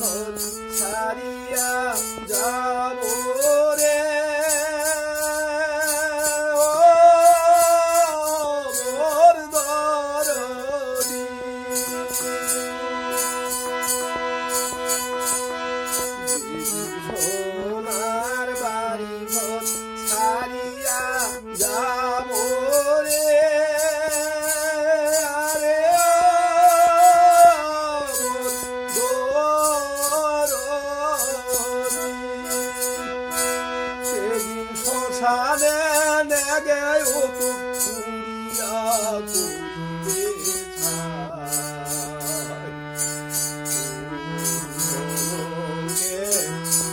ঘর ছাড়িয়া যাব রে ও মোর দরদি সোনার বাড়ি ঘর ছাড়িয়া যাব রে আরে সেদিন শ্মশানে নেগে ও পুরিয়া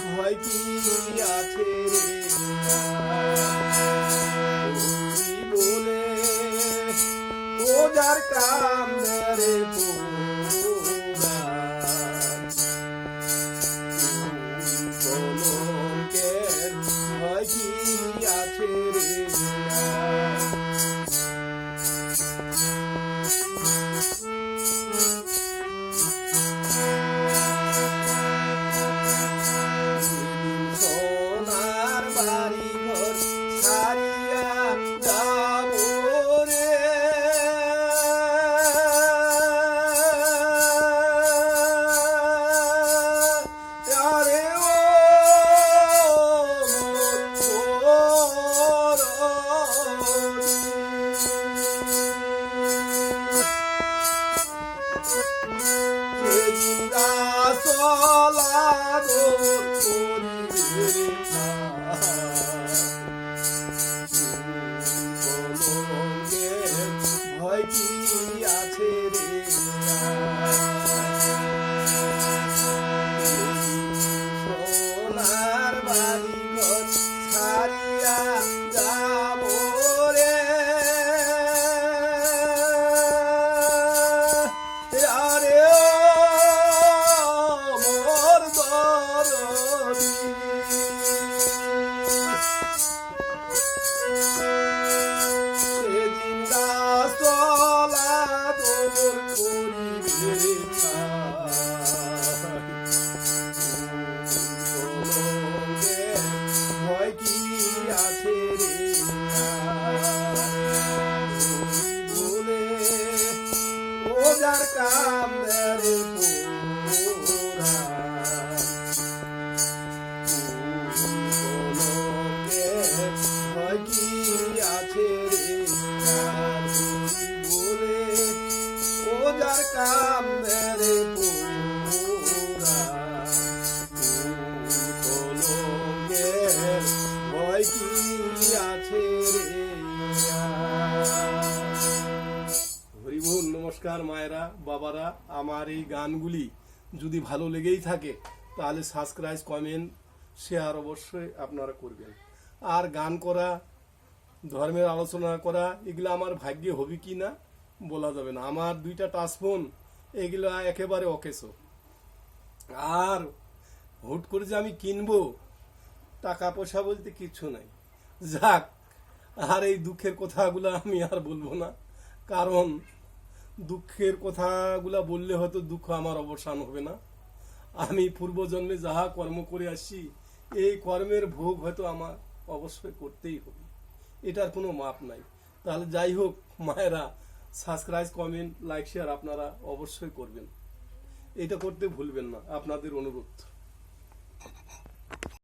ভয় কি আছে বলে ও যার কাম রে কলঙ্কের ভয় কি আছে রে সোনার বাড়ি ঘর ছাড়িয়া যাব রে আরে ও চলা ভয় কি আছে রে সোনার বাড়ি ঘর ছাড়িয়া যাব রে আরে মোর দরদি সেদিন গাছতলা তোর করিবে ভয় কি আছে রে বলে ও যার কাম রে ভয় কি আছে রে বলে ও যার কাম রে ভয় কি আছে রে হরিবোল। নমস্কার মায়েরা বাবারা, আমার এই গানগুলি যদি ভালো লেগেই থাকে তাহলে সাবস্ক্রাইব কমেন্ট শেয়ার অবশ্যই আপনারা করবেন। আর গান করা, ধর্মের আলোচনা করা, এগুলো আমার ভাগ্যে হবে কি না বলা যাবে না। আমার 2টা টাচফোন এগুলো একেবারে অকেশো। আর হুট করে যে আমি কিনবো, টাকা পয়সা বলতে কিচ্ছু নাই। যাক, আর এই দুঃখের কথাগুলো আমি আর বলবো না, কারণ দুঃখের কথাগুলা বললে হয়তো দুঃখ আমার অবসান হবে না। আমি পূর্বজন্মে যাহা কর্ম করে আসছি, এই কর্মের ভোগ হয়তো আমার অবশ্যই করতেই হবে, এটার কোনো মাপ নাই। তাহলে যাই হোক মায়েরা, সাবস্ক্রাইব কমেন্ট লাইক শেয়ার আপনারা অবশ্যই করবেন, এটা করতে ভুলবেন না, আপনাদের অনুরোধ।